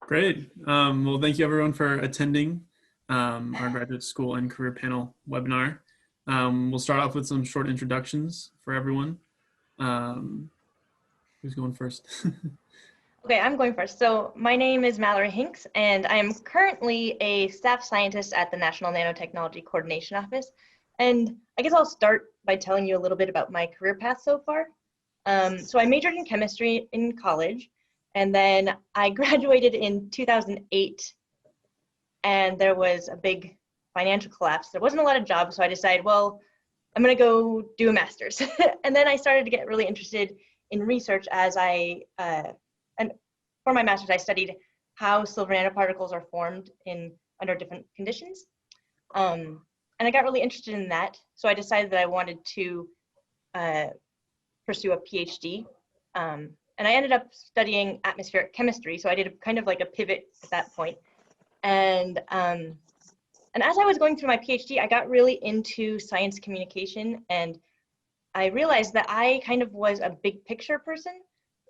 Great. Well, thank you everyone for attending our graduate school and career panel webinar. We'll start off with some short introductions for everyone. Who's going first? Okay, I'm going first. So my name is Mallory Hinks, and I am currently a staff scientist at the National Nanotechnology Coordination Office. And I guess I'll start by telling you a little bit about my career path so far. So I majored in chemistry in college, and then I graduated in 2008, and there was a big financial collapse. There wasn't a lot of jobs, so I decided, well, I'm gonna go do a master's. And then I started to get really interested in research as and for my master's, I studied how silver nanoparticles are formed under different conditions. And I got really interested in that. So I decided that I wanted to pursue a PhD. And I ended up studying atmospheric chemistry. So I did kind of like a pivot at that point. And as I was going through my PhD, I got really into science communication, and I realized that I kind of was a big picture person,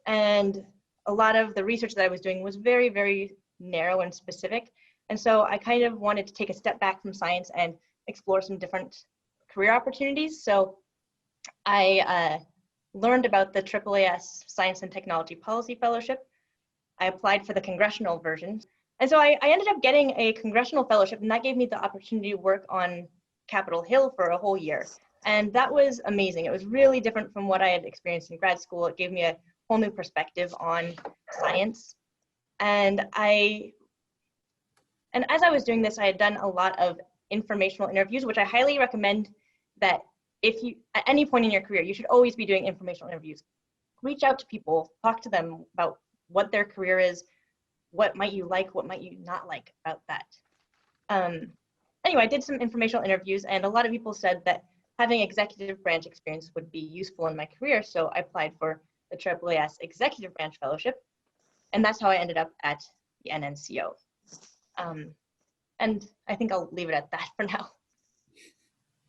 and a lot of the research that I was doing was very, very narrow and specific. And so I kind of wanted to take a step back from science and explore some different career opportunities. So I learned about the AAAS Science and Technology Policy Fellowship. I applied for the congressional version. And so I ended up getting a congressional fellowship, and that gave me the opportunity to work on Capitol Hill for a whole year. And that was amazing. It was really different from what I had experienced in grad school. It gave me a whole new perspective on science. And as I was doing this, I had done a lot of informational interviews, which I highly recommend that if you, at any point in your career, you should always be doing informational interviews. Reach out to people, talk to them about what their career is, what might you like, what might you not like about that. Anyway, I did some informational interviews, and a lot of people said that having executive branch experience would be useful in my career, so I applied for the AAAS Executive Branch Fellowship, and that's how I ended up at the NNCO. And I think I'll leave it at that for now.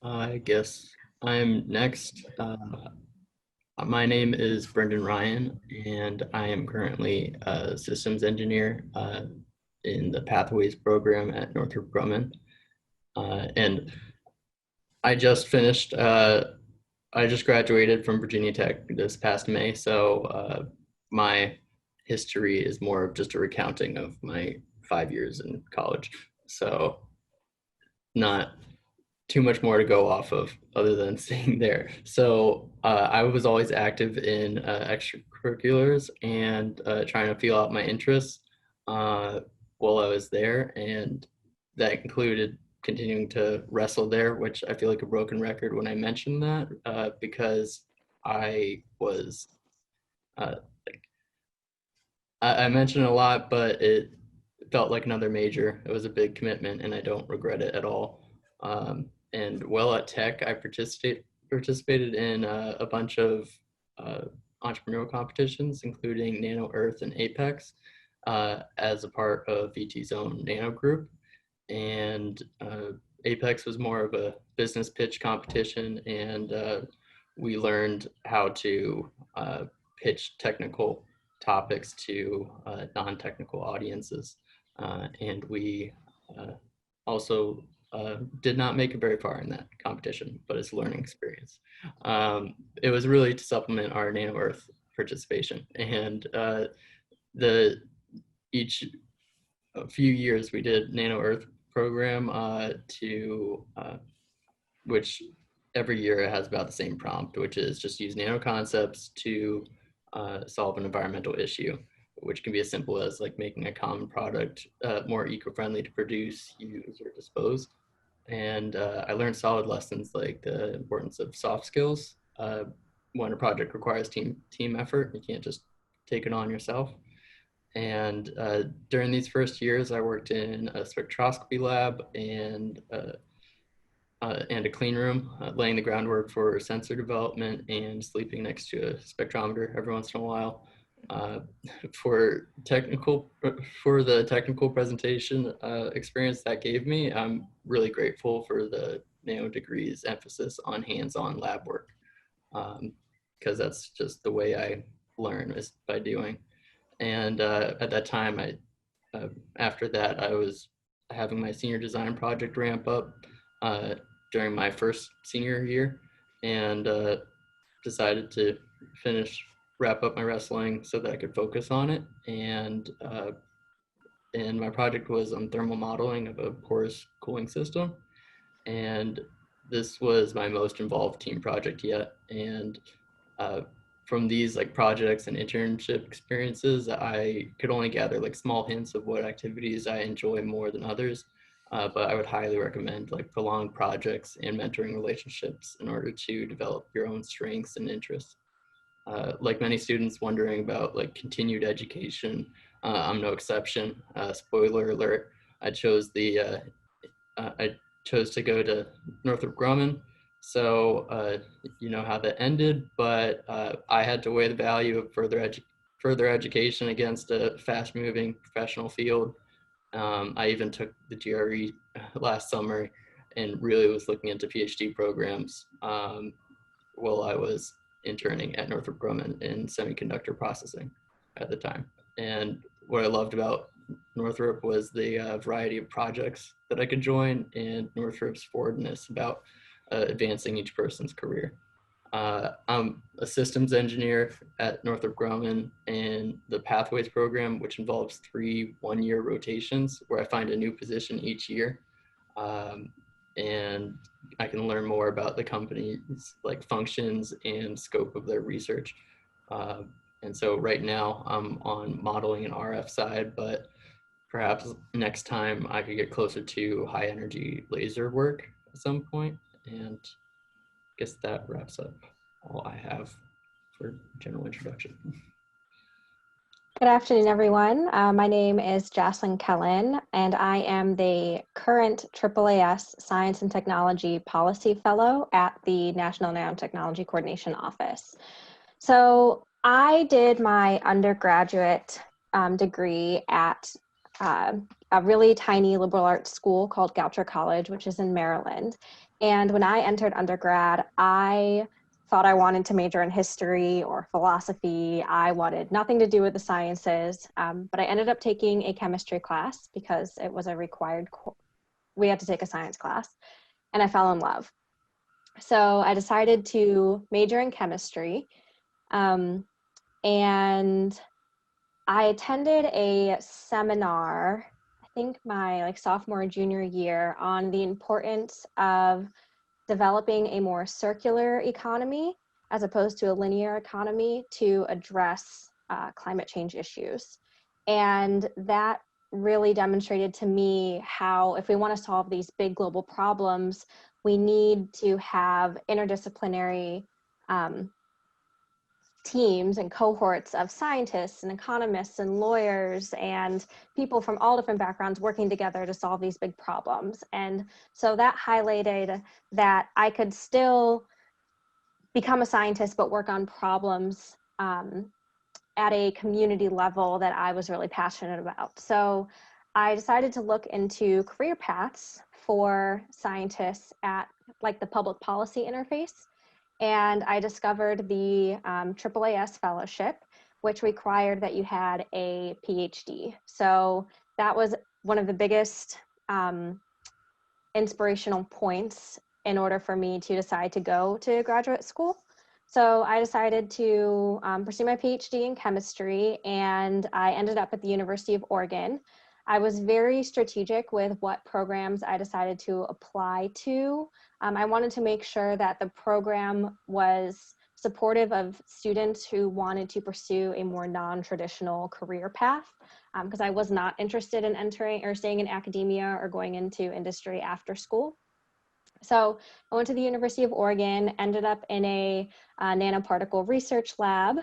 I guess I'm next. My name is Brendan Ryan, and I am currently a systems engineer in the Pathways program at Northrop Grumman. And I just finished, I just graduated from Virginia Tech this past May, so my history is more of just a recounting of my 5 years in college. So not too much more to go off of other than staying there. So I was always active in extracurriculars and trying to feel out my interests while I was there, and that included continuing to wrestle there, which I feel like a broken record when I mentioned that because I was I mentioned it a lot, but it felt like another major. It was a big commitment, and I don't regret it at all. And while at Tech, I participated in a bunch of entrepreneurial competitions, including Nano Earth and Apex, as a part of VT's own Nano group. And Apex was more of a business pitch competition, and we learned how to pitch technical topics to non-technical audiences. And we also did not make it very far in that competition, but it's a learning experience. It was really to supplement our Nano Earth participation. And each few years we did Nano Earth program which every year it has about the same prompt, which is just use nano concepts to solve an environmental issue, which can be as simple as like making a common product more eco-friendly to produce, use, or dispose. And I learned solid lessons like the importance of soft skills. When a project requires team effort, you can't just take it on yourself. And during these first years, I worked in a spectroscopy lab and a clean room, laying the groundwork for sensor development and sleeping next to a spectrometer every once in a while. For the technical presentation experience that gave me, I'm really grateful for the Nano degree's emphasis on hands-on lab work, because that's just the way I learn, is by doing. And at that time, I After that, I was having my senior design project ramp up during my first senior year, and decided to wrap up my wrestling so that I could focus on it. And my project was on thermal modeling of a porous cooling system. And this was my most involved team project yet. And from these like projects and internship experiences, I could only gather like small hints of what activities I enjoy more than others. But I would highly recommend like prolonged projects and mentoring relationships in order to develop your own strengths and interests. Like many students wondering about like continued education, I'm no exception. Spoiler alert, I chose to go to Northrop Grumman. So you know how that ended, but I had to weigh the value of further education against a fast-moving professional field. I even took the GRE last summer and really was looking into PhD programs while I was interning at Northrop Grumman in semiconductor processing at the time. And what I loved about Northrop was the variety of projects that I could join and Northrop's forwardness about advancing each person's career. I'm a systems engineer at Northrop Grumman in the Pathways program, which involves 3 one-year rotations where I find a new position each year. And I can learn more about the company's like functions and scope of their research. And so right now I'm on modeling and RF side, but perhaps next time I could get closer to high energy laser work at some point. And I guess that wraps up all I have for general introduction. Good afternoon, everyone. My name is Jaclyn Kellen, and I am the current AAAS Science and Technology Policy Fellow at the National Nanotechnology Coordination Office. So I did my undergraduate degree at a really tiny liberal arts school called Goucher College, which is in Maryland. And when I entered undergrad, I thought I wanted to major in history or philosophy. I wanted nothing to do with the sciences, but I ended up taking a chemistry class because it was a required we had to take a science class, and I fell in love. So I decided to major in chemistry, and I attended a seminar, I think my sophomore or junior year, on the importance of developing a more circular economy as opposed to a linear economy to address climate change issues. And that really demonstrated to me how, if we want to solve these big global problems, we need to have interdisciplinary teams and cohorts of scientists and economists and lawyers and people from all different backgrounds working together to solve these big problems. And so that highlighted that I could still become a scientist but work on problems at a community level that I was really passionate about. So I decided to look into career paths for scientists at the public policy interface. And I discovered the AAAS fellowship, which required that you had a PhD. So that was one of the biggest inspirational points in order for me to decide to go to graduate school. So I decided to pursue my PhD in chemistry, and I ended up at the University of Oregon. I was very strategic with what programs I decided to apply to. I wanted to make sure that the program was supportive of students who wanted to pursue a more non-traditional career path, because I was not interested in entering or staying in academia or going into industry after school. So I went to the University of Oregon, ended up in a nanoparticle research lab.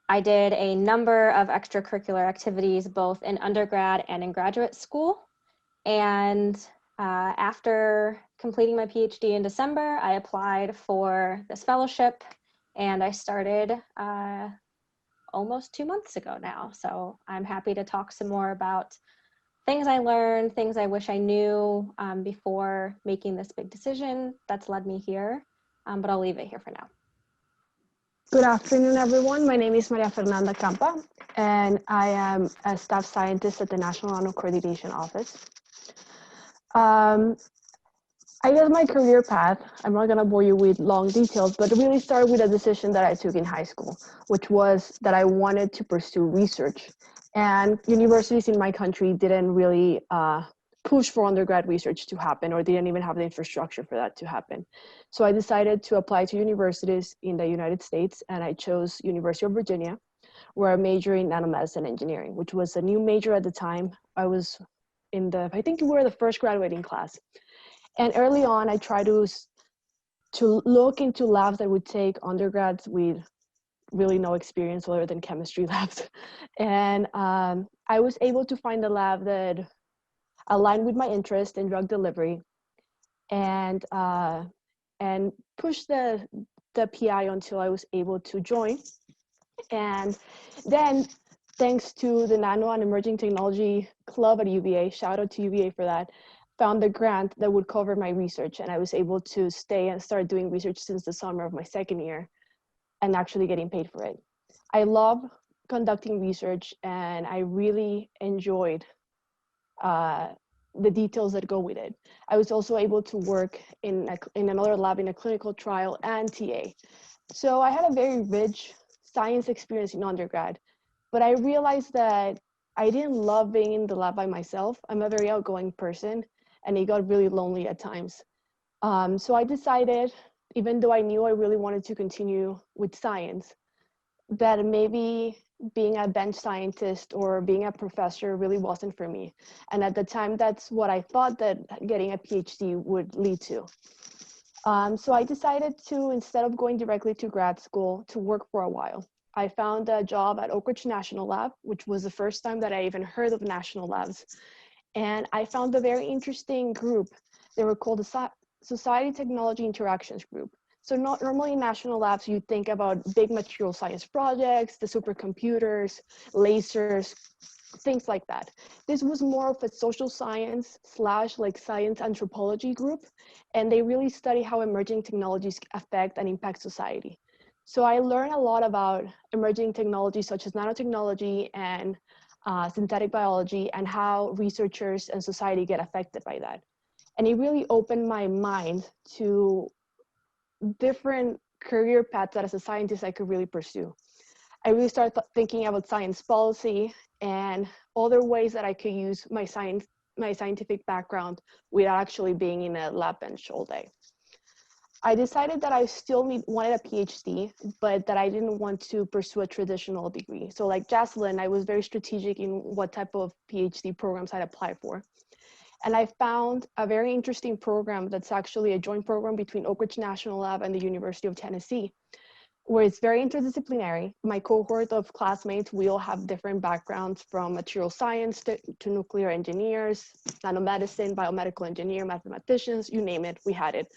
I did a number of extracurricular activities, both in undergrad and in graduate school. And after completing my PhD in December, I applied for this fellowship, and I started almost 2 months ago now. So I'm happy to talk some more about things I learned, things I wish I knew before making this big decision that's led me here, but I'll leave it here for now. Good afternoon, everyone. My name is Maria Fernanda Campa, and I am a staff scientist at the National Honor Coordination Office. I guess my career path, I'm not gonna bore you with long details, but it really started with a decision that I took in high school, which was that I wanted to pursue research. And universities in my country didn't really push for undergrad research to happen, or they didn't even have the infrastructure for that to happen. So I decided to apply to universities in the United States, and I chose University of Virginia, where I majored in nanomedicine engineering, which was a new major at the time. I was I think we were the first graduating class. And early on, I tried to look into labs that would take undergrads with really no experience other than chemistry labs. And I was able to find a lab that aligned with my interest in drug delivery and push the PI until I was able to join. And then thanks to the Nano and Emerging Technology Club at UVA, shout out to UVA for that, found a grant that would cover my research, and I was able to stay and start doing research since the summer of my second year and actually getting paid for it. I love conducting research, and I really enjoyed the details that go with it. I was also able to work in another lab in a clinical trial and TA. So I had a very rich science experience in undergrad, but I realized that I didn't love being in the lab by myself. I'm a very outgoing person, and it got really lonely at times. So I decided, even though I knew I really wanted to continue with science, that maybe being a bench scientist or being a professor really wasn't for me. And at the time, that's what I thought that getting a PhD would lead to. So I decided to, instead of going directly to grad school, to work for a while. I found a job at Oak Ridge National Lab, which was the first time that I even heard of national labs. And I found a very interesting group. They were called the Society Technology Interactions Group. So normally in national labs, you think about big material science projects, the supercomputers, lasers, things like that. This was more of a social science / like science anthropology group, and they really study how emerging technologies affect and impact society. So I learned a lot about emerging technologies such as nanotechnology and synthetic biology, and how researchers and society get affected by that. And it really opened my mind to different career paths that as a scientist I could really pursue. I really started thinking about science policy and other ways that I could use my scientific background without actually being in a lab bench all day. I decided that I still wanted a PhD, but that I didn't want to pursue a traditional degree. So like Jaclyn, I was very strategic in what type of PhD programs I'd apply for. And I found a very interesting program that's actually a joint program between Oak Ridge National Lab and the University of Tennessee, where it's very interdisciplinary. My cohort of classmates, we all have different backgrounds, from material science to nuclear engineers, nanomedicine, biomedical engineer, mathematicians, you name it, we had it.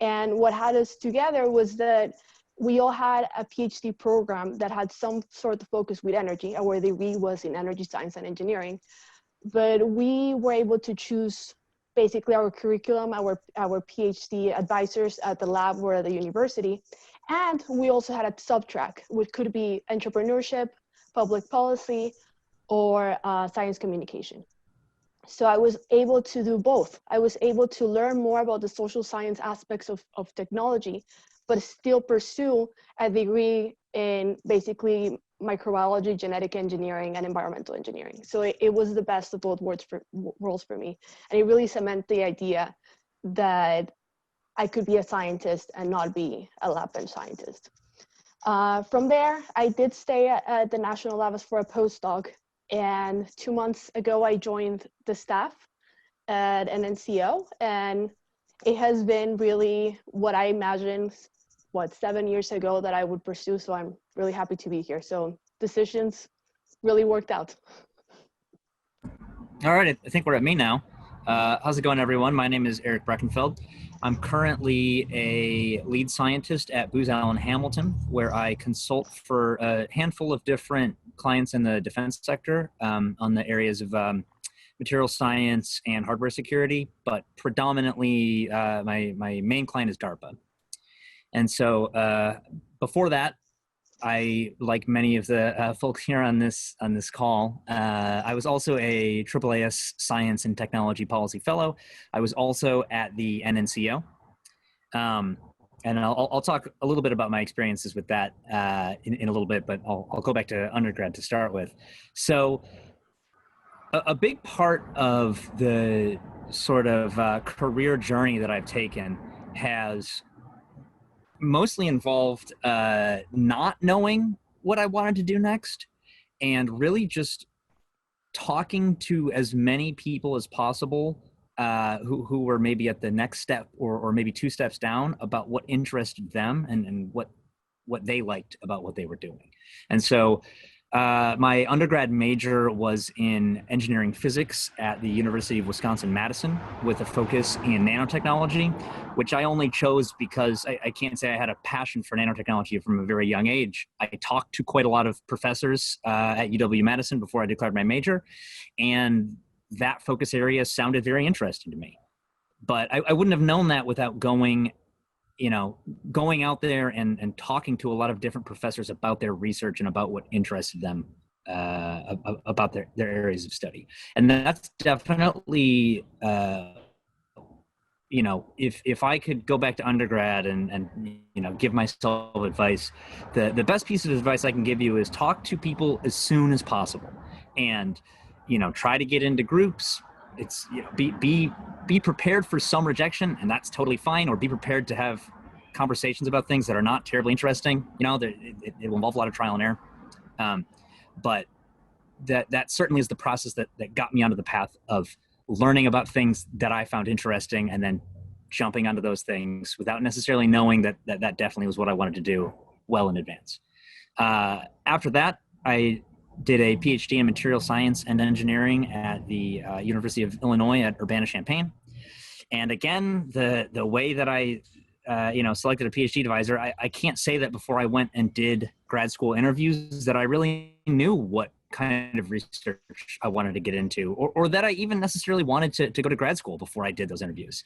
And what had us together was that we all had a PhD program that had some sort of focus with energy. Our degree was in energy science and engineering. But we were able to choose basically our curriculum, our PhD advisors at the lab or at the university. And we also had a sub-track, which could be entrepreneurship, public policy, or science communication. So I was able to do both. I was able to learn more about the social science aspects of technology, but still pursue a degree in basically microbiology, genetic engineering, and environmental engineering. So it was the best of both worlds for me. And it really cemented the idea that I could be a scientist and not be a lab bench scientist. From there, I did stay at the National Labs for a postdoc. And 2 months ago, I joined the staff at NNCO. And it has been really what I imagined 7 years ago that I would pursue. So I'm really happy to be here. So decisions really worked out. All right, I think we're at me now. How's it going, everyone? My name is Ericreckenfeld. I'm currently a lead scientist at Booz Allen Hamilton, where I consult for a handful of different clients in the defense sector on the areas of material science and hardware security, but predominantly my main client is DARPA. And so before that, I, like many of the folks here on this call, I was also a AAAS Science and Technology Policy Fellow. I was also at the NNCO. And I'll talk a little bit about my experiences with that in a little bit, but I'll go back to undergrad to start with. So a big part of the sort of career journey that I've taken has mostly involved not knowing what I wanted to do next, and really just talking to as many people as possible who were maybe at the next step or maybe two steps down about what interested them and what they liked about what they were doing. And so my undergrad major was in engineering physics at the University of Wisconsin-Madison with a focus in nanotechnology, which I only chose because I can't say I had a passion for nanotechnology from a very young age. I talked to quite a lot of professors at UW-Madison before I declared my major, and that focus area sounded very interesting to me. But I wouldn't have known that without going out there and talking to a lot of different professors about their research and about what interested them about their areas of study. And that's definitely, if I could go back to undergrad and give myself advice, the best piece of advice I can give you is talk to people as soon as possible, and try to get into groups. It's be prepared for some rejection, and that's totally fine, or be prepared to have conversations about things that are not terribly interesting. It will involve a lot of trial and error, but that certainly is the process that got me onto the path of learning about things that I found interesting, and then jumping onto those things without necessarily knowing that definitely was what I wanted to do well in advance. After that, I did a Ph.D. in material science and engineering at the University of Illinois at Urbana-Champaign. And again, the way that I selected a PhD advisor, I can't say that before I went and did grad school interviews that I really knew what kind of research I wanted to get into, or that I even necessarily wanted to go to grad school before I did those interviews.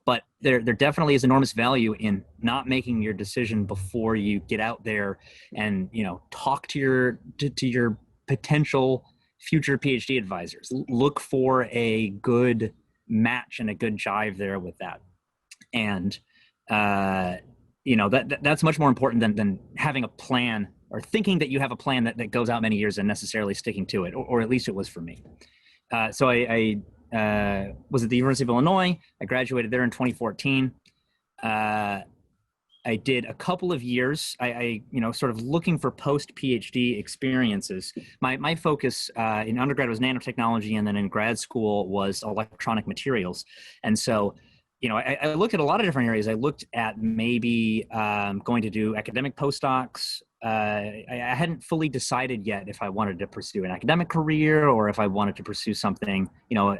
But there definitely is enormous value in not making your decision before you get out there and talk to your potential future PhD advisors. Look for a good match and a good jive there with that. And that's much more important than having a plan or thinking that you have a plan that goes out many years and necessarily sticking to it, or at least it was for me. So I was at the University of Illinois. I graduated there in 2014. I did a couple of years, I sort of looking for post-PhD experiences. My focus in undergrad was nanotechnology, and then in grad school was electronic materials. And so, I looked at a lot of different areas. I looked at maybe going to do academic postdocs. I hadn't fully decided yet if I wanted to pursue an academic career or if I wanted to pursue something,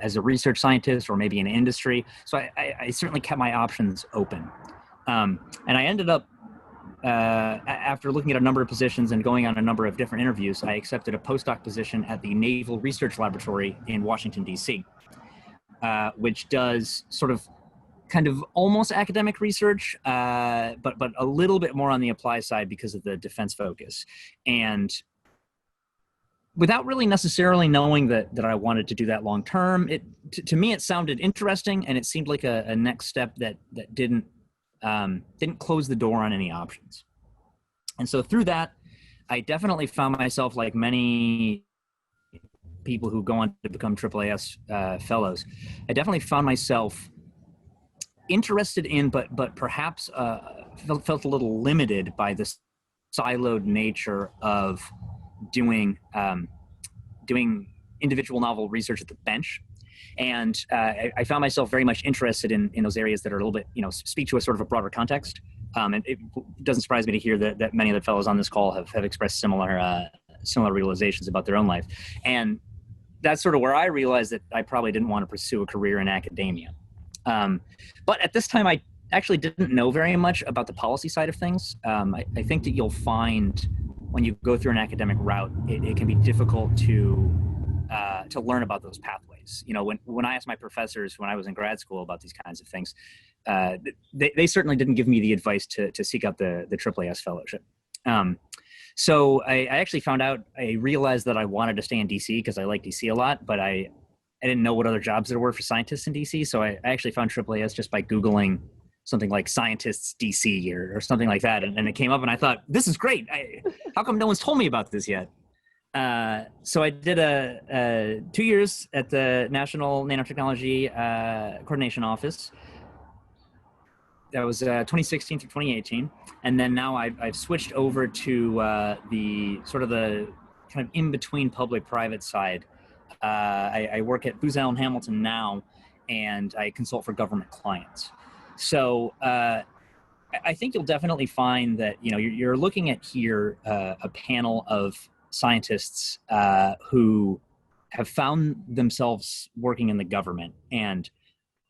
as a research scientist or maybe in industry. So I certainly kept my options open. And I ended up, after looking at a number of positions and going on a number of different interviews, I accepted a postdoc position at the Naval Research Laboratory in Washington, D.C., which does sort of kind of almost academic research, but a little bit more on the apply side because of the defense focus. And without really necessarily knowing that I wanted to do that long term, to me it sounded interesting, and it seemed like a next step that didn't close the door on any options. And so through that, I definitely found myself, like many people who go on to become AAAS fellows, I definitely found myself interested in, but perhaps felt a little limited by the siloed nature of doing individual novel research at the bench. And I found myself very much interested in those areas that are a little bit, speak to a sort of a broader context. And it doesn't surprise me to hear that many of the fellows on this call have expressed similar realizations about their own life. And that's sort of where I realized that I probably didn't want to pursue a career in academia. But at this time, I actually didn't know very much about the policy side of things. I think that you'll find when you go through an academic route, it can be difficult to learn about those pathways. When I asked my professors when I was in grad school about these kinds of things, they certainly didn't give me the advice to seek out the AAAS fellowship. So I actually found out, I realized that I wanted to stay in DC because I like DC a lot, but I didn't know what other jobs there were for scientists in DC. So I actually found AAAS just by Googling something like scientists DC or something like that. And it came up and I thought, this is great. How come no one's told me about this yet? So I did 2 years at the National Nanotechnology Coordination Office. That was 2016 through 2018. And then now I've switched over to the kind of in-between public-private side. I work at Booz Allen Hamilton now, and I consult for government clients. So I think you'll definitely find that, you're looking at here a panel of scientists who have found themselves working in the government. And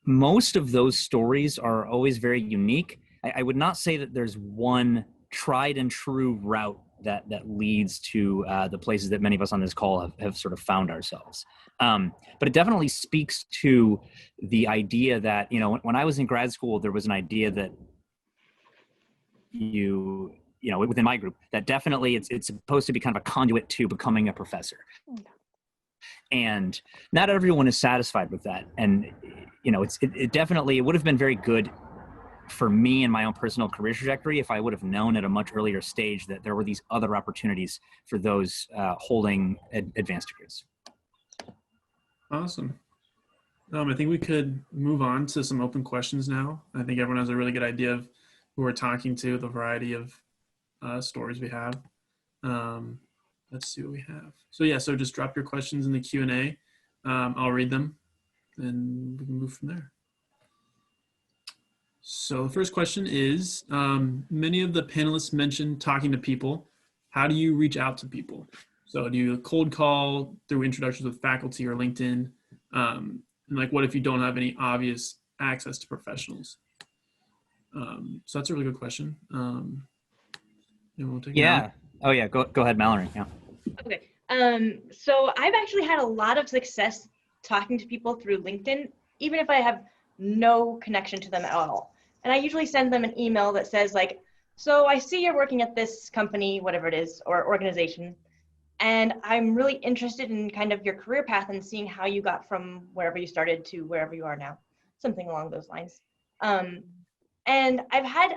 most of those stories are always very unique. I would not say that there's one tried and true route that leads to the places that many of us on this call have sort of found ourselves. But it definitely speaks to the idea that, when I was in grad school, there was an idea that within my group, that definitely it's supposed to be kind of a conduit to becoming a professor. And not everyone is satisfied with that. And, it definitely, it would have been very good for me and my own personal career trajectory if I would have known at a much earlier stage that there were these other opportunities for those holding advanced degrees. Awesome. I think we could move on to some open questions now. I think everyone has a really good idea of who we're talking to, the variety of stories we have. Let's see what we have. So just drop your questions in the Q&A. I'll read them and we can move from there. So the first question is, many of the panelists mentioned talking to people. How do you reach out to people? So do you cold call, through introductions with faculty or LinkedIn? And what if you don't have any obvious access to professionals? So that's a really good question. We'll take it Yeah. Oh yeah. Go ahead, Mallory. Yeah. Okay. So I've actually had a lot of success talking to people through LinkedIn, even if I have no connection to them at all. And I usually send them an email that says so I see you're working at this company, whatever it is, or organization, and I'm really interested in kind of your career path and seeing how you got from wherever you started to wherever you are now, something along those lines. And I've had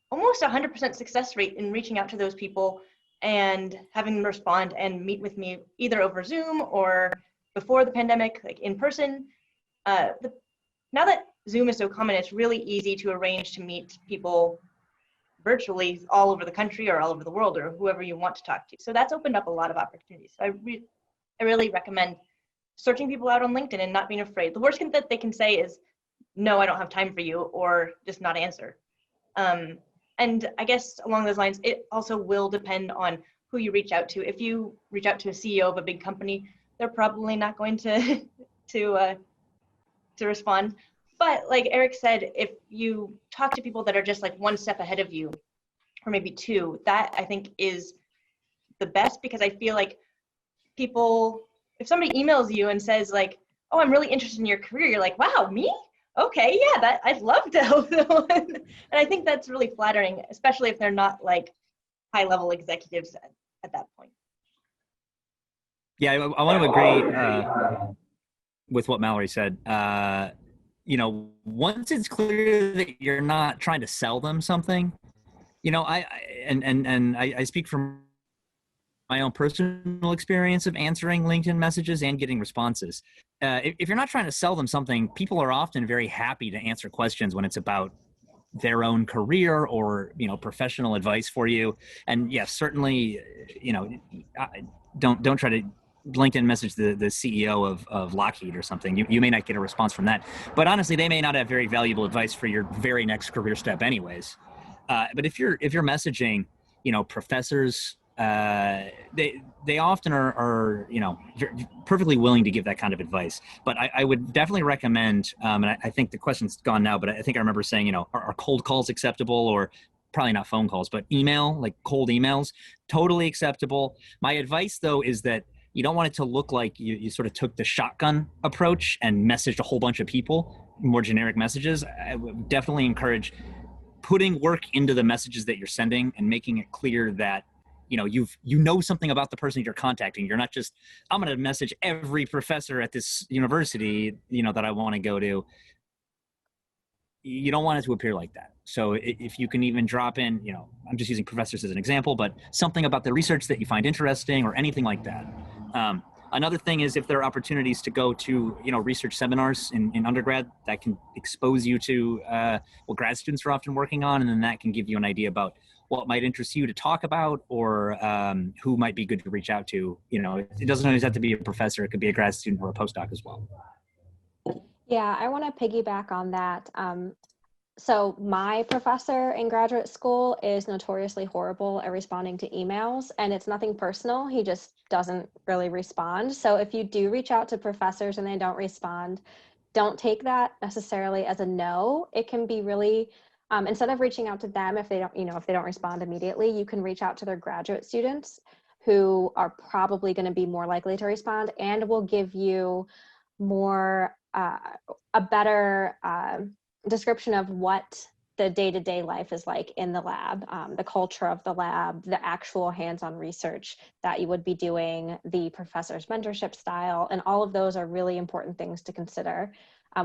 almost 100% success rate in reaching out to those people and having them respond and meet with me either over Zoom or before the pandemic, in person. Now that Zoom is so common, it's really easy to arrange to meet people virtually all over the country or all over the world or whoever you want to talk to. So that's opened up a lot of opportunities. So I really recommend searching people out on LinkedIn and not being afraid. The worst thing that they can say is, no, I don't have time for you, or just not answer. And I guess along those lines, it also will depend on who you reach out to. If you reach out to a CEO of a big company, they're probably not going to respond. But like Eric said, if you talk to people that are just one step ahead of you, or maybe two, that I think is the best, because I feel like people, if somebody emails you and says oh, I'm really interested in your career, you're like, wow, me? Okay, yeah, that I'd love to help them. And I think that's really flattering, especially if they're not high-level executives at that point. Yeah, I want to agree with what Mallory said. Once it's clear that you're not trying to sell them something, I speak from my own personal experience of answering LinkedIn messages and getting responses. If you're not trying to sell them something, people are often very happy to answer questions when it's about their own career or, professional advice for you. And yes, certainly, don't try to LinkedIn message the CEO of Lockheed or something. You may not get a response from that, but honestly, they may not have very valuable advice for your very next career step anyways. But if you're messaging, professors, they often are perfectly willing to give that kind of advice. But I would definitely recommend, and I think the question's gone now, but I think I remember saying, are cold calls acceptable, or probably not phone calls, but email, cold emails, totally acceptable. My advice though is that you don't want it to look like you sort of took the shotgun approach and messaged a whole bunch of people, more generic messages. I would definitely encourage putting work into the messages that you're sending and making it clear that, you know something about the person you're contacting. You're not just, I'm going to message every professor at this university, that I want to go to. You don't want it to appear like that. So if you can even drop in, I'm just using professors as an example, but something about the research that you find interesting or anything like that. Another thing is if there are opportunities to go to, research seminars in undergrad that can expose you to what grad students are often working on, and then that can give you an idea about what might interest you to talk about, or who might be good to reach out to. It doesn't always have to be a professor. It could be a grad student or a postdoc as well. Yeah, I want to piggyback on that. So my professor in graduate school is notoriously horrible at responding to emails, and it's nothing personal. He just doesn't really respond. So if you do reach out to professors and they don't respond, don't take that necessarily as a no. It can be really, instead of reaching out to them if they don't, if they don't respond immediately, you can reach out to their graduate students who are probably going to be more likely to respond and will give you more, a better description of what the day-to-day life is like in the lab, the culture of the lab, the actual hands-on research that you would be doing, the professor's mentorship style, and all of those are really important things to consider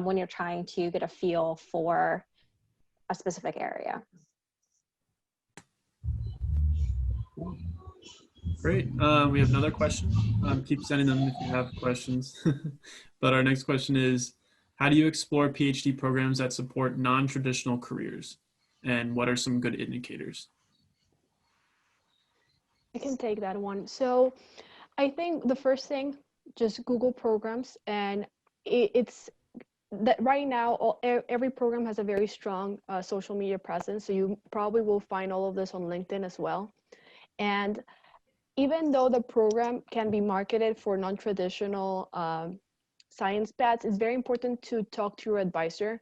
when you're trying to get a feel for a specific area. Great. We have another question. Keep sending them if you have questions. But our next question is, how do you explore PhD programs that support non-traditional careers? And what are some good indicators? I can take that one. So I think the first thing, just Google programs, and it's that right now every program has a very strong social media presence. So you probably will find all of this on LinkedIn as well. And even though the program can be marketed for non-traditional science paths, it's very important to talk to your advisor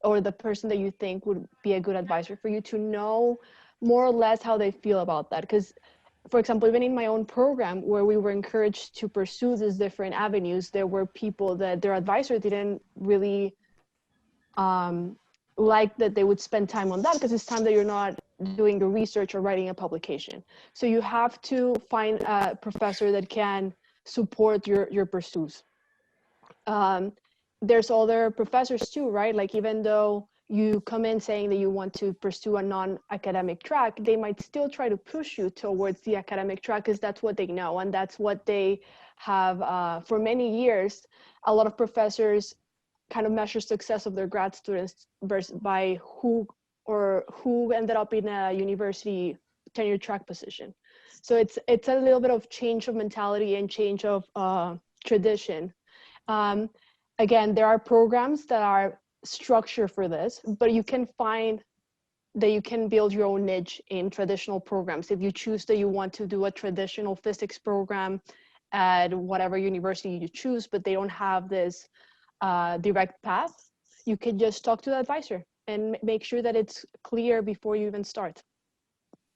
or the person that you think would be a good advisor for you to know more or less how they feel about that. Because, for example, even in my own program where we were encouraged to pursue these different avenues, there were people that their advisor didn't really like that they would spend time on that because it's time that you're not doing your research or writing a publication. So you have to find a professor that can support your pursuits. There's other professors too, right? Like even though you come in saying that you want to pursue a non-academic track, they might still try to push you towards the academic track because that's what they know and that's what they have for many years. A lot of professors kind of measure success of their grad students by who ended up in a university tenure track position. So it's a little bit of change of mentality and change of tradition. Again, there are programs that are structured for this, but you can find that you can build your own niche in traditional programs. If you choose that you want to do a traditional physics program at whatever university you choose, but they don't have this direct path, you can just talk to the advisor and make sure that it's clear before you even start.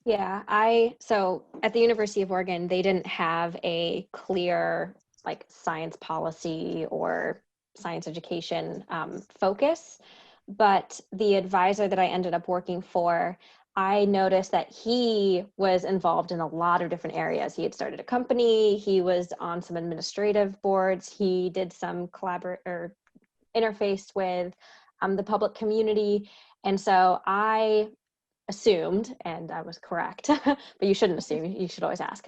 Yeah, so at the University of Oregon, they didn't have a clear like science policy or science education focus, but the advisor that I ended up working for, I noticed that he was involved in a lot of different areas. He had started a company, he was on some administrative boards, he did some interface with the public community. And so I assumed, and I was correct, but you shouldn't assume, you should always ask,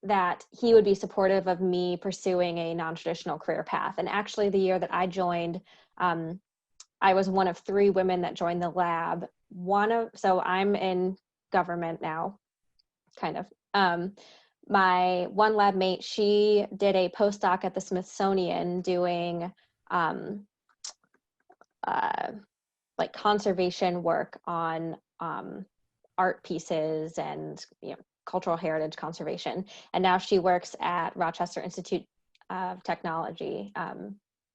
that he would be supportive of me pursuing a non-traditional career path. And actually the year that I joined, I was one of 3 women that joined the lab. So I'm in government now, kind of. My one lab mate, she did a postdoc at the Smithsonian doing like conservation work on art pieces and cultural heritage conservation. And now she works at Rochester Institute of Technology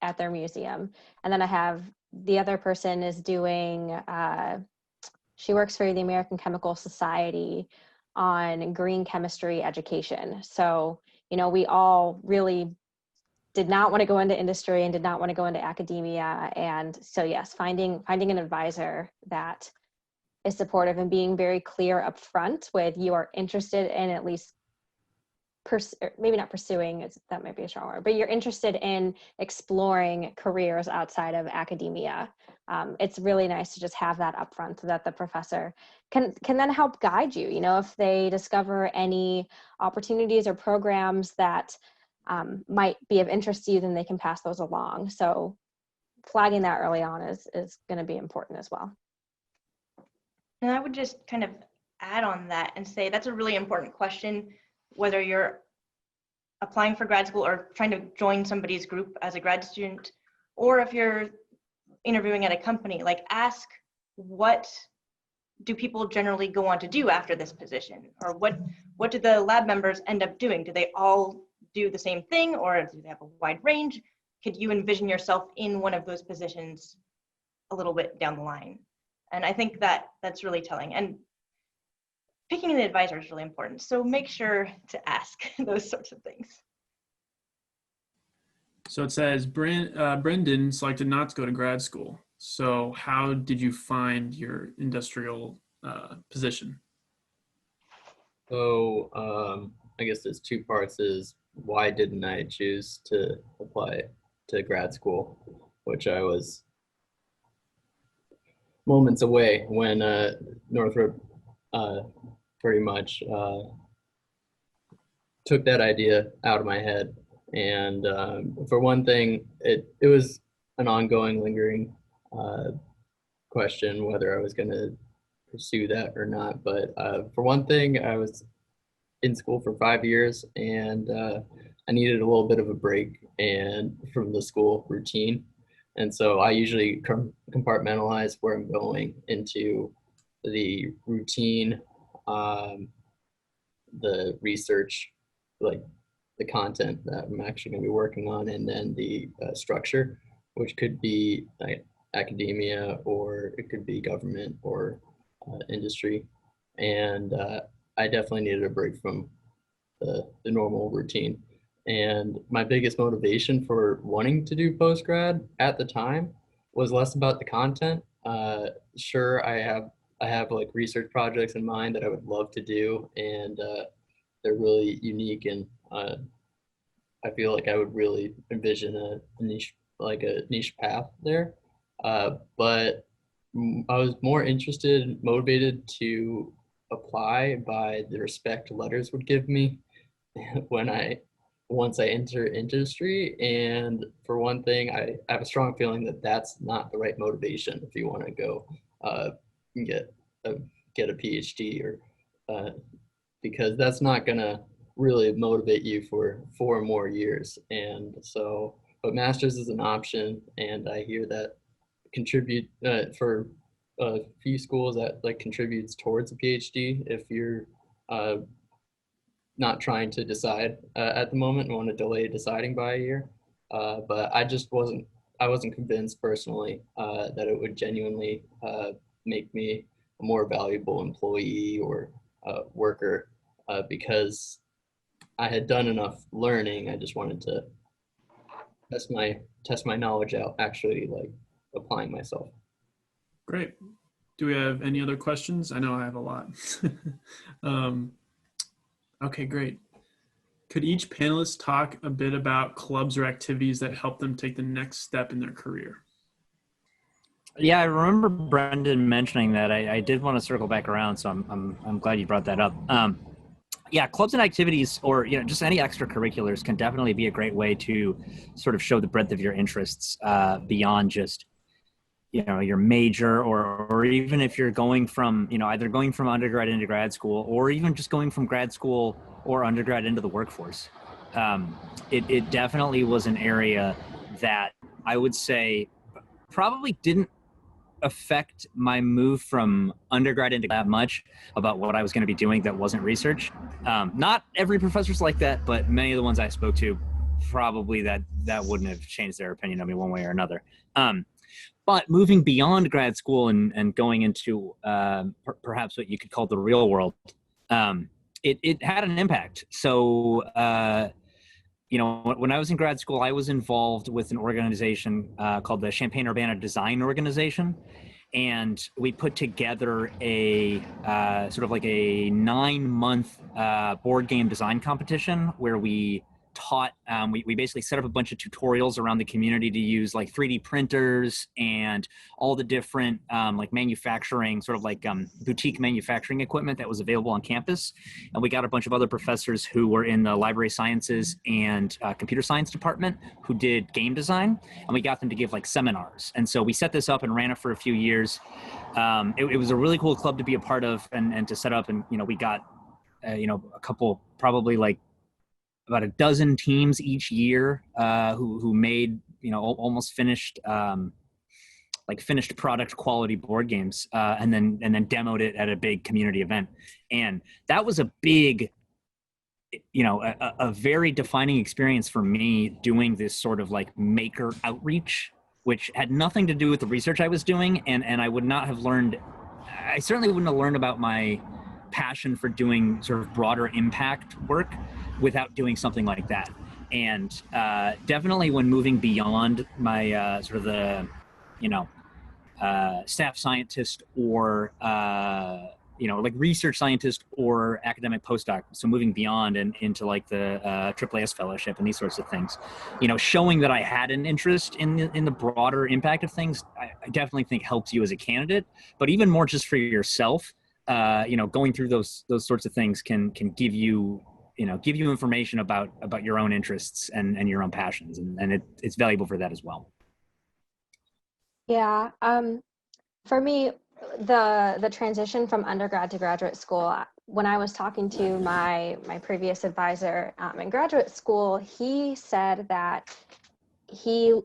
at their museum. And then I have the other person is doing, she works for the American Chemical Society on green chemistry education. So, we all really did not want to go into industry and did not want to go into academia. And so yes, finding an advisor that is supportive and being very clear up front with you are interested in at least maybe not pursuing, that might be a strong word, but you're interested in exploring careers outside of academia. It's really nice to just have that upfront so that the professor can then help guide you. You know, if they discover any opportunities or programs that might be of interest to you, then they can pass those along. So flagging that early on is going to be important as well. And I would just kind of add on that and say that's a really important question, whether you're applying for grad school or trying to join somebody's group as a grad student, or if you're interviewing at a company, like ask, what do people generally go on to do after this position? Or what do the lab members end up doing? Do they all do the same thing, or do they have a wide range? Could you envision yourself in one of those positions a little bit down the line? And I think that's really telling. And picking the advisor is really important. So make sure to ask those sorts of things. So it says, Brendan selected not to go to grad school. So how did you find your industrial position? So I guess there's two parts. Is why didn't I choose to apply to grad school, which I was moments away when Northrop pretty much took that idea out of my head. And for one thing, it was an ongoing, lingering question whether I was going to pursue that or not. But for one thing, I was in school for 5 years, and I needed a little bit of a break from the school routine. And so I usually compartmentalize where I'm going into the routine, the research, like the content that I'm actually going to be working on, and then the structure, which could be academia, or it could be government or industry. And I definitely needed a break from the normal routine. And my biggest motivation for wanting to do postgrad at the time was less about the content. Sure, I have like research projects in mind that I would love to do, and they're really unique, and I feel like I would really envision a niche path there. But I was more interested, motivated to apply by the respect letters would give me once I enter industry. And for one thing, I have a strong feeling that that's not the right motivation if you want to go get a Ph.D. or because that's not gonna really motivate you for 4 more years. And so, but master's is an option, and I hear that contribute for a few schools that like contributes towards a PhD if you're not trying to decide at the moment and want to delay deciding by a year. But I just wasn't convinced personally that it would genuinely make me a more valuable employee or worker because I had done enough learning. I just wanted to test my knowledge out, actually like applying myself. Great. Do we have any other questions? I know I have a lot. Okay, great. Could each panelist talk a bit about clubs or activities that help them take the next step in their career? Yeah, I remember Brendan mentioning that. I did want to circle back around, so I'm glad you brought that up. Yeah, clubs and activities, or just any extracurriculars, can definitely be a great way to sort of show the breadth of your interests beyond just your major, or even if you're going from either going from undergrad into grad school, or even just going from grad school or undergrad into the workforce. It definitely was an area that I would say probably didn't affect my move from undergrad into that much about what I was going to be doing that wasn't research. Not every professor's like that, but many of the ones I spoke to, probably that wouldn't have changed their opinion of me one way or another. But moving beyond grad school and going into perhaps what you could call the real world, it had an impact. So, when I was in grad school, I was involved with an organization called the Champaign-Urbana Design Organization. And we put together a sort of like a 9-month board game design competition where we taught, we basically set up a bunch of tutorials around the community to use like 3D printers and all the different like manufacturing, sort of like boutique manufacturing equipment that was available on campus. And we got a bunch of other professors who were in the library sciences and computer science department who did game design, and we got them to give like seminars. And so we set this up and ran it for a few years. It was a really cool club to be a part of and to set up. And, you know, we got, you know, a couple, probably like about a dozen teams each year who made, you know, almost finished like finished product quality board games and then demoed it at a big community event. And that was a big, you know, a very defining experience for me doing this sort of like maker outreach, which had nothing to do with the research I was doing. And I would not have learned, I certainly wouldn't have learned about my passion for doing sort of broader impact work without doing something like that. And definitely when moving beyond my sort of the, you know, staff scientist or, you know, like research scientist or academic postdoc. So moving beyond and into like the AAAS fellowship and these sorts of things, you know, showing that I had an interest in the broader impact of things, I definitely think helps you as a candidate, but even more just for yourself. You know, going through those sorts of things can give you, you know, give you information about your own interests and your own passions, and it's valuable for that as well. Yeah, for me, the transition from undergrad to graduate school, when I was talking to my previous advisor in graduate school, he said that he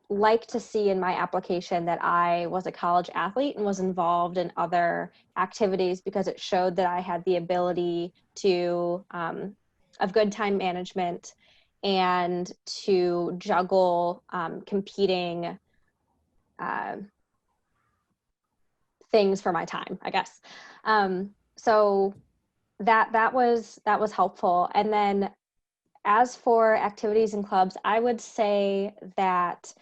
liked to see in my application that I was a college athlete and was involved in other activities because it showed that I had the ability to, of good time management and to juggle competing things for my time, I guess. So that was helpful. And then as for activities and clubs, I would say that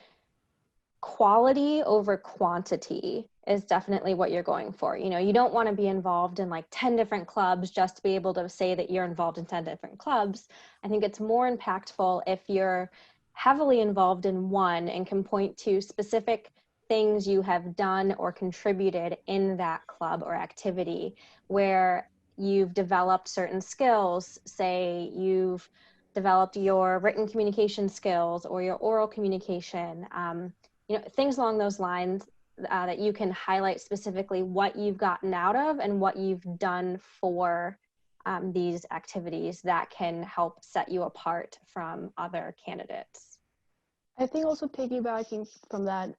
quality over quantity is definitely what you're going for. You know, you don't want to be involved in like 10 different clubs just to be able to say that you're involved in 10 different clubs. I think it's more impactful if you're heavily involved in one and can point to specific things you have done or contributed in that club or activity where you've developed certain skills. Say you've developed your written communication skills or your oral communication, you know, things along those lines that you can highlight specifically what you've gotten out of and what you've done for these activities that can help set you apart from other candidates. I think also piggybacking from that,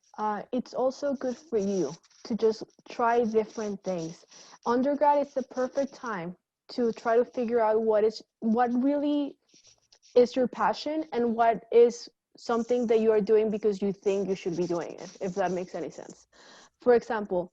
it's also good for you to just try different things. Undergrad is the perfect time to try to figure out what really is your passion and what is something that you are doing because you think you should be doing it, if that makes any sense. For example,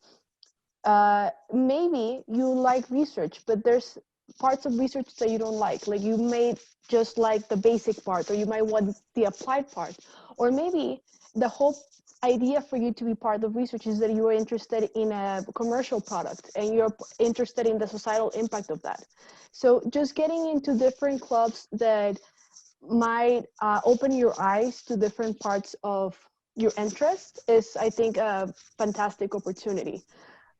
maybe you like research, but there's parts of research that you don't like you may just like the basic part, or you might want the applied part, or maybe the whole idea for you to be part of research is that you are interested in a commercial product and you're interested in the societal impact of that. So just getting into different clubs that might open your eyes to different parts of your interest is, I think, a fantastic opportunity.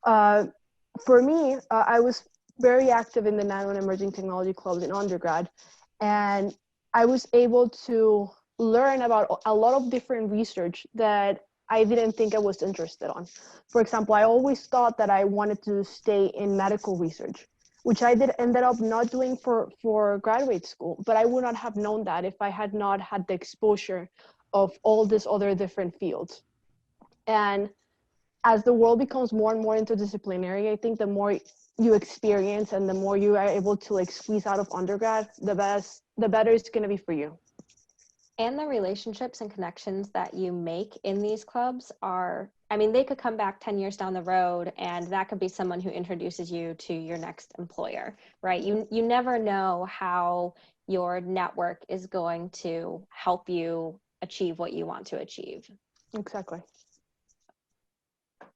For me, I was very active in the nano and emerging technology clubs in undergrad, and I was able to learn about a lot of different research that I didn't think I was interested on. For example, I always thought that I wanted to stay in medical research, which I ended up not doing for graduate school, but I would not have known that if I had not had the exposure of all these other different fields. And as the world becomes more and more interdisciplinary, I think the more you experience and the more you are able to like squeeze out of undergrad, the better it's going to be for you. And the relationships and connections that you make in these clubs are, I mean, they could come back 10 years down the road and that could be someone who introduces you to your next employer, right? You never know how your network is going to help you achieve what you want to achieve. Exactly.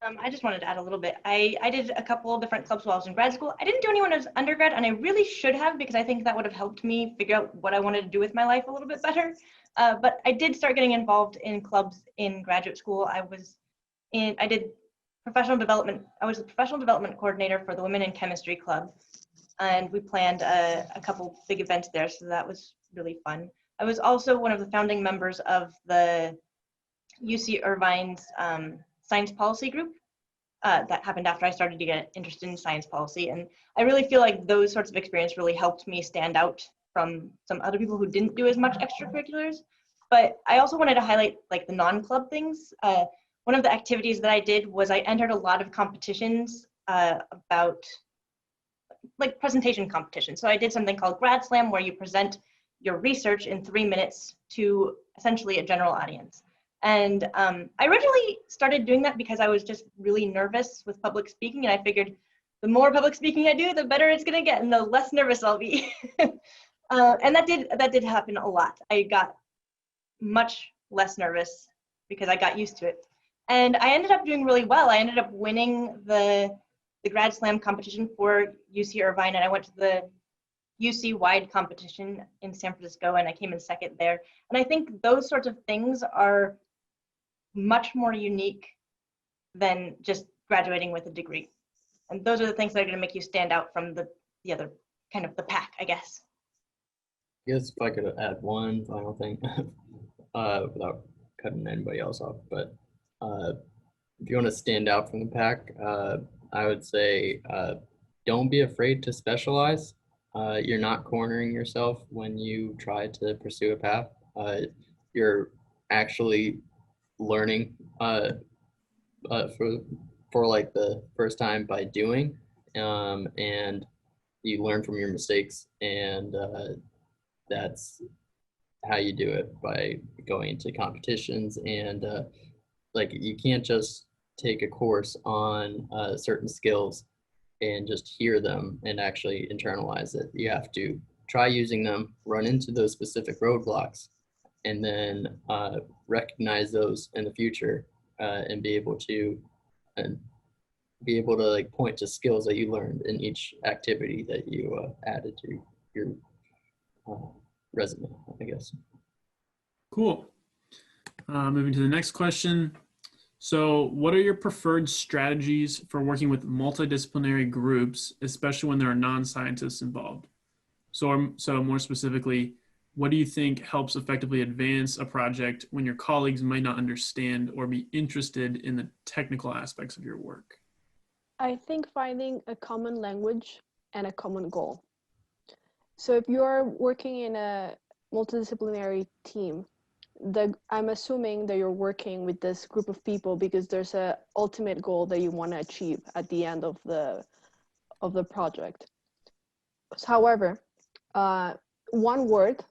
I just wanted to add a little bit. I did a couple of different clubs while I was in grad school. I didn't do any when I was undergrad, and I really should have, because I think that would have helped me figure out what I wanted to do with my life a little bit better. But I did start getting involved in clubs in graduate school. I did professional development. I was the professional development coordinator for the Women in Chemistry Club, and we planned a couple big events there, so that was really fun. I was also one of the founding members of the UC Irvine's science policy group. That happened after I started to get interested in science policy. And I really feel like those sorts of experience really helped me stand out from some other people who didn't do as much extracurriculars. But I also wanted to highlight like the non-club things. One of the activities that I did was I entered a lot of competitions about like presentation competitions. So I did something called Grad Slam, where you present your research in 3 minutes to essentially a general audience. And I originally started doing that because I was just really nervous with public speaking, and I figured the more public speaking I do, the better it's gonna get and the less nervous I'll be. And that did happen a lot. I got much less nervous because I got used to it. And I ended up doing really well. I ended up winning the Grad Slam competition for UC Irvine, and I went to the UC-wide competition in San Francisco, and I came in second there. And I think those sorts of things are much more unique than just graduating with a degree. And those are the things that are going to make you stand out from the other kind of the pack, I guess. I guess if I could add one final thing, without cutting anybody else off, but if you want to stand out from the pack, I would say don't be afraid to specialize. You're not cornering yourself when you try to pursue a path. You're actually learning for like the first time by doing, and you learn from your mistakes, and that's how you do it, by going into competitions. And like you can't just take a course on certain skills and just hear them and actually internalize it. You have to try using them, run into those specific roadblocks, and then recognize those in the future, and be able to like point to skills that you learned in each activity that you added to your resume, I guess. Cool. Moving to the next question. So what are your preferred strategies for working with multidisciplinary groups, especially when there are non-scientists involved? So more specifically, what do you think helps effectively advance a project when your colleagues might not understand or be interested in the technical aspects of your work? I think finding a common language and a common goal. So if you're working in a multidisciplinary team, I'm assuming that you're working with this group of people because there's a ultimate goal that you want to achieve at the end of the project. However, one word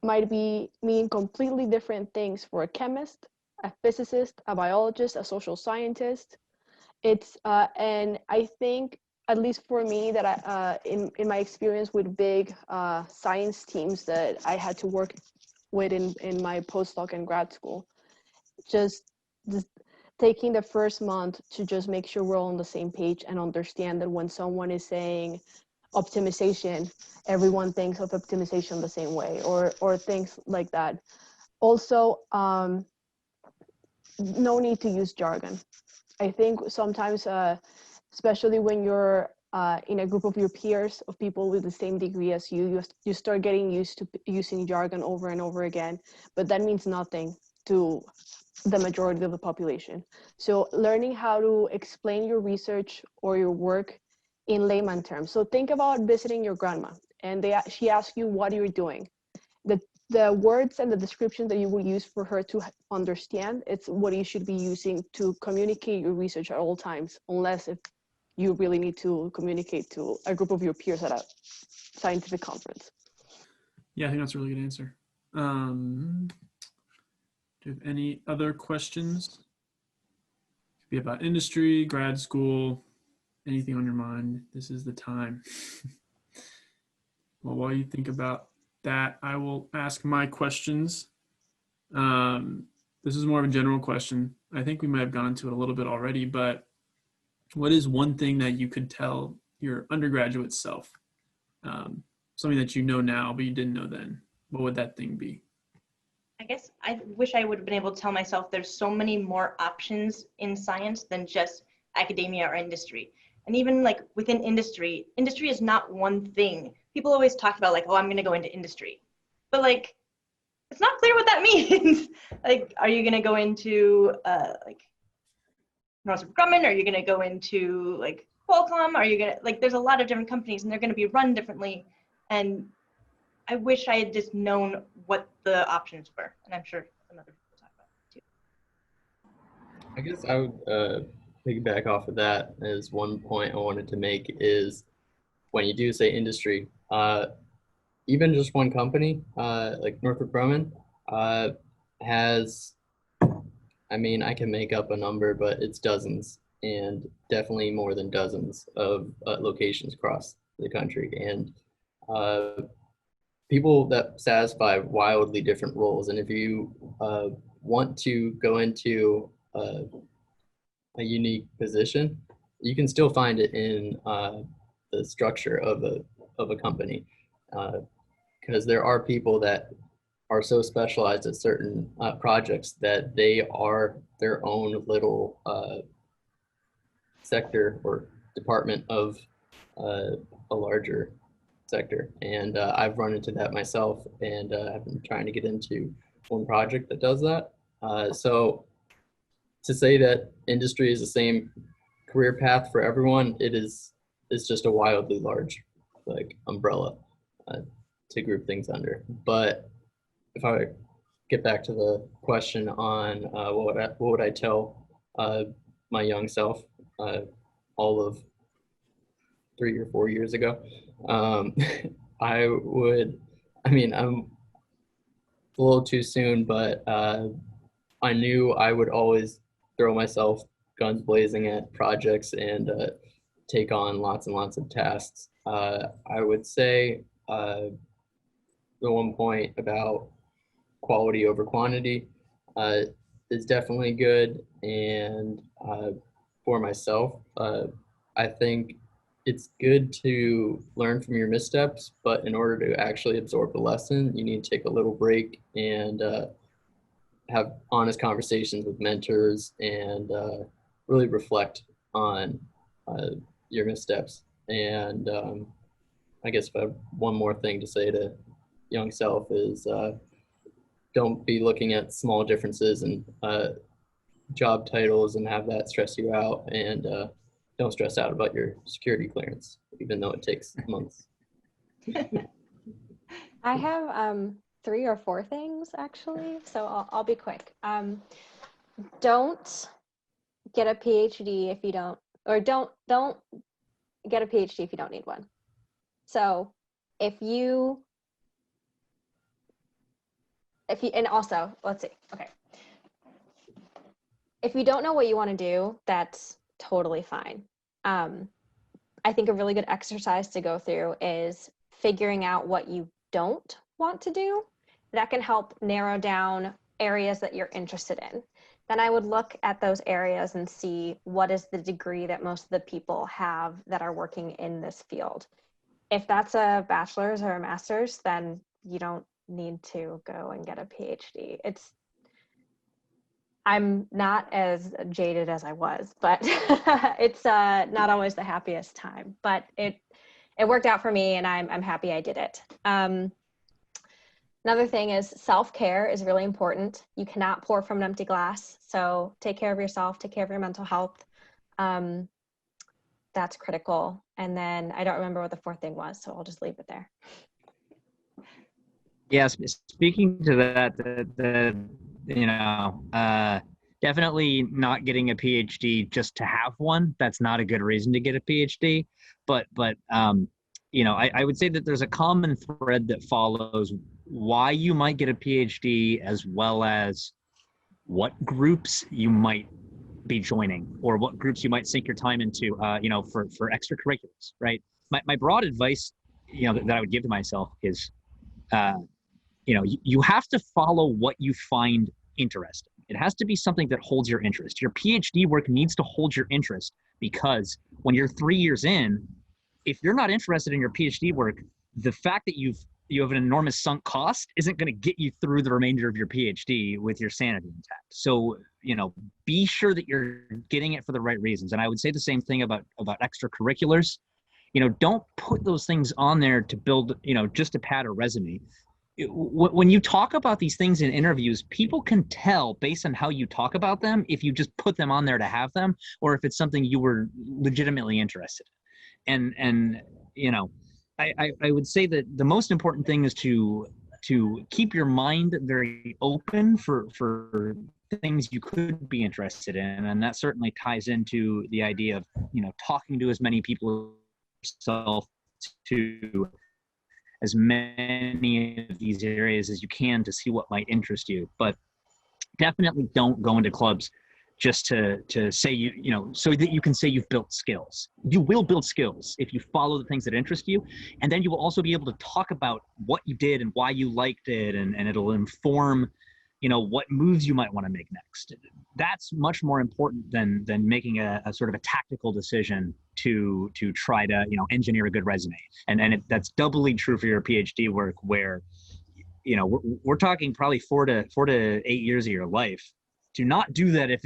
might mean completely different things for a chemist, a physicist, a biologist, a social scientist. And I think, at least for me, that in my experience with big science teams that I had to work with in my postdoc and grad school, just taking the first month to just make sure we're all on the same page and understand that when someone is saying optimization, everyone thinks of optimization the same way, or things like that. Also, no need to use jargon. I think sometimes, especially when you're in a group of your peers, of people with the same degree as you start getting used to using jargon over and over again, but that means nothing to the majority of the population. So learning how to explain your research or your work in layman terms. So think about visiting your grandma, and she asks you what you're doing. The words and the description that you will use for her to understand, it's what you should be using to communicate your research at all times, unless if you really need to communicate to a group of your peers at a scientific conference. Yeah, I think that's a really good answer. Do you have any other questions? Could be about industry, grad school, anything on your mind. This is the time. Well, while you think about that, I will ask my questions. This is more of a general question. I think we might have gone into it a little bit already, but what is one thing that you could tell your undergraduate self? Something that you know now, but you didn't know then. What would that thing be? I guess I wish I would have been able to tell myself there's so many more options in science than just academia or industry. And even like within industry is not one thing. People always talk about like, oh, I'm going to go into industry. But like, it's not clear what that means. Like, are you going to go into like Northrop Grumman? Are you going to go into like Qualcomm? Are you going to, like, there's a lot of different companies and they're going to be run differently. And I wish I had just known what the options were. And I'm sure some other people talk about it too. I guess I would piggyback off of that as one point I wanted to make is when you do say industry, even just one company, like Northrop Grumman, has, I mean, I can make up a number, but it's dozens and definitely more than dozens of locations across the country. And people that satisfy wildly different roles. And if you want to go into a unique position, you can still find it in the structure of a company, because there are people that are so specialized at certain projects that they are their own little sector or department of a larger sector. And I've run into that myself, and I've been trying to get into one project that does that. So to say that industry is the same career path for everyone, it's just a wildly large like umbrella to group things under. But if I get back to the question on what would I tell my young self all of 3 or 4 years ago, I mean, I'm a little too soon, but I knew I would always throw myself guns blazing at projects and take on lots and lots of tasks. I would say the one point about quality over quantity is definitely good. And for myself, I think it's good to learn from your missteps, but in order to actually absorb the lesson, you need to take a little break and have honest conversations with mentors and really reflect on your missteps. And I guess if I have one more thing to say to young self is don't be looking at small differences in job titles and have that stress you out, and don't stress out about your security clearance, even though it takes months. I have 3 or 4 things actually, so I'll be quick. Don't get a PhD if you don't, or don't get a PhD if you don't need one. So and also, let's see, okay. If you don't know what you want to do, that's totally fine. I think a really good exercise to go through is figuring out what you don't want to do. That can help narrow down areas that you're interested in. Then I would look at those areas and see what is the degree that most of the people have that are working in this field. If that's a bachelor's or a master's, then you don't need to go and get a PhD. I'm not as jaded as I was, but it's not always the happiest time, but it worked out for me, and I'm happy I did it. Another thing is self-care is really important. You cannot pour from an empty glass. So take care of yourself, take care of your mental health. That's critical. And then I don't remember what the 4th thing was, so I'll just leave it there. Yes, speaking to that, definitely not getting a PhD just to have one. That's not a good reason to get a PhD. But I would say that there's a common thread that follows why you might get a PhD, as well as what groups you might be joining or what groups you might sink your time into, for extracurriculars, right? My broad advice, that I would give to myself is, you have to follow what you find interesting. It has to be something that holds your interest. Your PhD work needs to hold your interest, because when you're 3 years in, if you're not interested in your PhD work, the fact that you have an enormous sunk cost isn't going to get you through the remainder of your PhD with your sanity intact. So, be sure that you're getting it for the right reasons. And I would say the same thing about extracurriculars. Don't put those things on there to build, just to pad a resume. When you talk about these things in interviews, people can tell based on how you talk about them if you just put them on there to have them, or if it's something you were legitimately interested in. And I would say that the most important thing is to keep your mind very open for things you could be interested in, and that certainly ties into the idea of talking to as many people yourself, to as many of these areas as you can to see what might interest you. But definitely don't go into clubs just to say so that you can say you've built skills. You will build skills if you follow the things that interest you, and then you will also be able to talk about what you did and why you liked it, and it'll inform what moves you might want to make next. That's much more important than making a sort of a tactical decision to try to engineer a good resume. And that's doubly true for your PhD work, where we're talking probably 4 to 8 years of your life. Do not do that if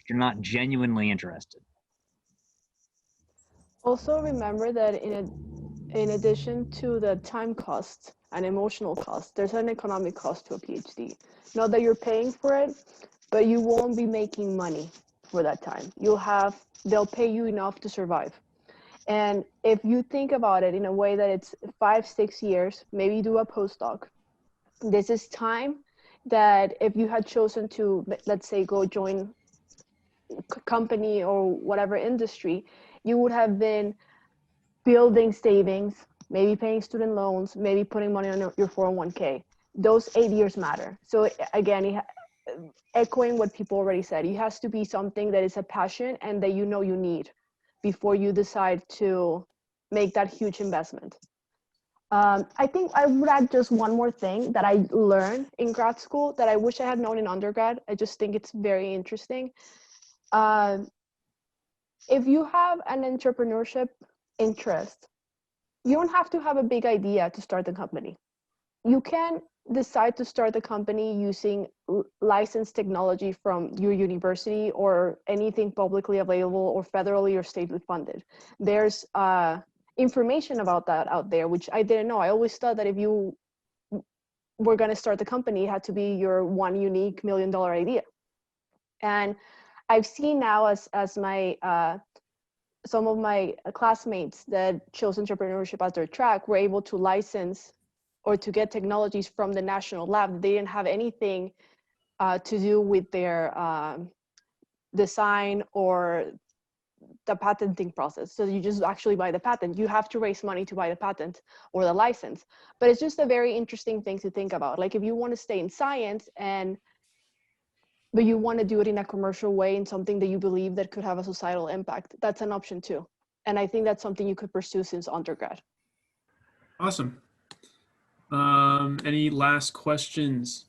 you're not genuinely interested. Also remember that in addition to the time cost and emotional cost, there's an economic cost to a PhD. Not that you're paying for it, but you won't be making money for that time. They'll pay you enough to survive. And if you think about it in a way that it's 5-6 years, maybe do a postdoc. This is time that if you had chosen to, let's say, go join a company or whatever industry, you would have been building savings, maybe paying student loans, maybe putting money on your 401k. Those 8 years matter. So again, echoing what people already said, it has to be something that is a passion and that you need before you decide to make that huge investment. I think I would add just one more thing that I learned in grad school that I wish I had known in undergrad. I just think it's very interesting. If you have an entrepreneurship interest, you don't have to have a big idea to start the company. You can decide to start the company using licensed technology from your university or anything publicly available or federally or stately funded. There's information about that out there, which I didn't know. I always thought that if you were going to start the company, it had to be your one unique $1 million idea. And I've seen now as my some of my classmates that chose entrepreneurship as their track were able to license or to get technologies from the national lab. They didn't have anything to do with their design or the patenting process. So you just actually buy the patent. You have to raise money to buy the patent or the license. But it's just a very interesting thing to think about. Like if you want to stay in science but you want to do it in a commercial way, in something that you believe that could have a societal impact, that's an option too. And I think that's something you could pursue since undergrad. Awesome. Any last questions?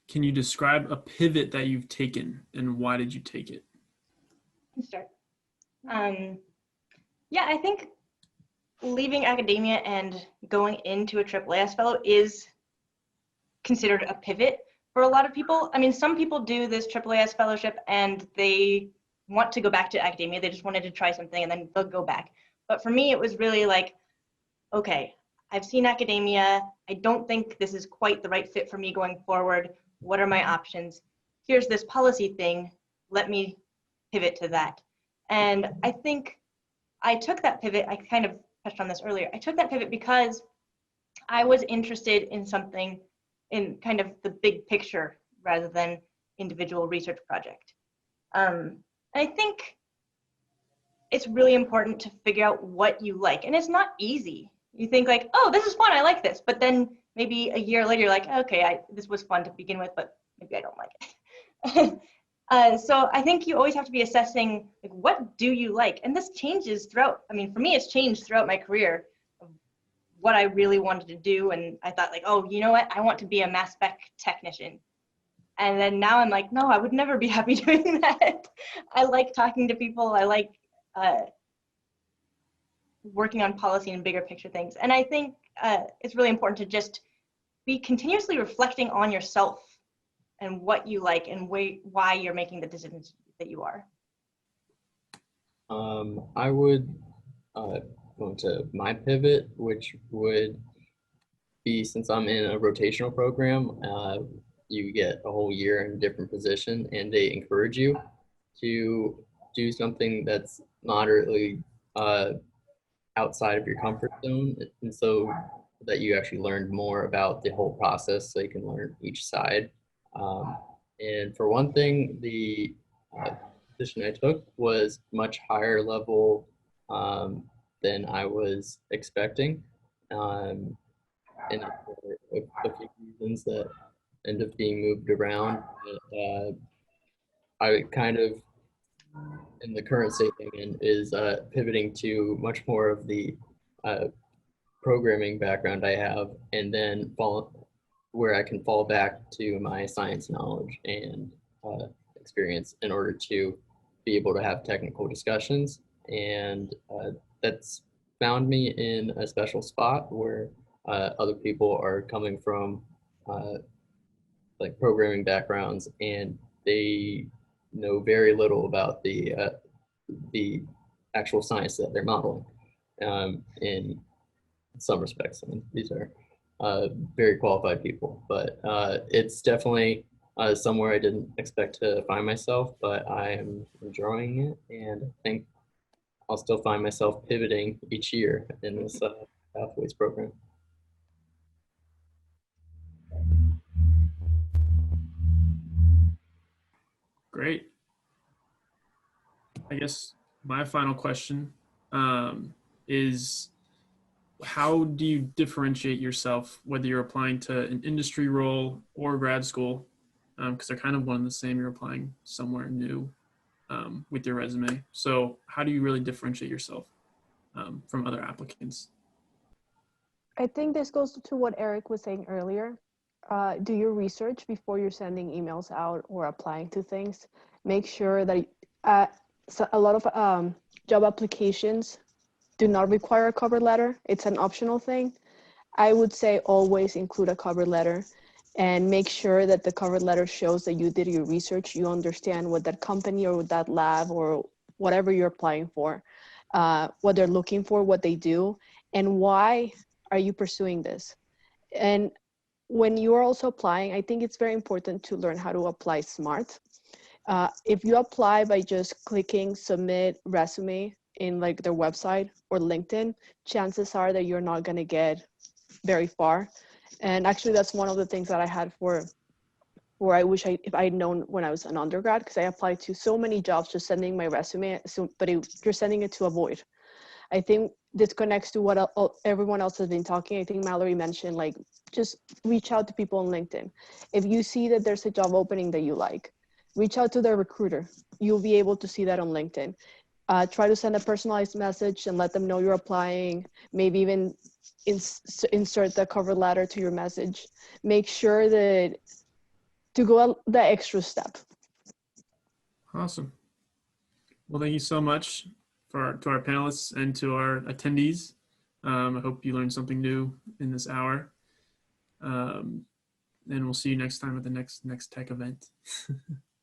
Can you describe a pivot that you've taken and why did you take it? I can start. Yeah, I think leaving academia and going into a AAAS fellow is considered a pivot for a lot of people. I mean, some people do this AAAS fellowship and they want to go back to academia. They just wanted to try something and then they'll go back. But for me, it was really like, okay, I've seen academia. I don't think this is quite the right fit for me going forward. What are my options? Here's this policy thing. Let me pivot to that. And I think I took that pivot. I kind of touched on this earlier. I took that pivot because I was interested in something in kind of the big picture rather than individual research project. And I think it's really important to figure out what you like. And it's not easy. You think like, oh, this is fun, I like this. But then maybe a year later, you're like, okay, this was fun to begin with, but maybe I don't like it. So I think you always have to be assessing, like, what do you like? And this changes throughout. I mean, for me, it's changed throughout my career of what I really wanted to do. And I thought like, oh, you know what? I want to be a mass spec technician. And then now I'm like, no, I would never be happy doing that. I like talking to people. I like working on policy and bigger picture things. And I think it's really important to just be continuously reflecting on yourself and what you like and why you're making the decisions that you are. I would go into my pivot, which would be, since I'm in a rotational program, you get a whole year in a different position, and they encourage you to do something that's moderately outside of your comfort zone, and so that you actually learned more about the whole process, so you can learn each side. And for one thing, the position I took was much higher level than I was expecting. And for a few reasons that end up being moved around, I kind of, in the current state I'm in, is pivoting to much more of the programming background I have, and then where I can fall back to my science knowledge and experience in order to be able to have technical discussions. And that's found me in a special spot where other people are coming from like programming backgrounds, and they know very little about the actual science that they're modeling. In some respects, I mean, these are very qualified people, but it's definitely somewhere I didn't expect to find myself, but I am enjoying it, and I think I'll still find myself pivoting each year in this Pathways program. Great. I guess my final question is, how do you differentiate yourself, whether you're applying to an industry role or grad school? Because they're kind of one and the same. You're applying somewhere new with your resume. So how do you really differentiate yourself from other applicants? I think this goes to what Eric was saying earlier. Do your research before you're sending emails out or applying to things. Make sure that so a lot of job applications do not require a cover letter. It's an optional thing. I would say always include a cover letter, and make sure that the cover letter shows that you did your research, you understand what that company or that lab or whatever you're applying for, what they're looking for, what they do, and why are you pursuing this. And when you are also applying, I think it's very important to learn how to apply smart. If you apply by just clicking submit resume in like their website or LinkedIn, chances are that you're not going to get very far. And actually, that's one of the things that I had I wish if I had known when I was an undergrad, because I applied to so many jobs just sending my resume, but you're sending it to a void. I think this connects to what everyone else has been talking. I think Mallory mentioned, like, just reach out to people on LinkedIn. If you see that there's a job opening that you like, reach out to their recruiter. You'll be able to see that on LinkedIn. Try to send a personalized message and let them know you're applying. Maybe even insert the cover letter to your message. Make sure that to go the extra step. Awesome. Well, thank you so much to our panelists and to our attendees. I hope you learned something new in this hour. And we'll see you next time at the next NextTech event.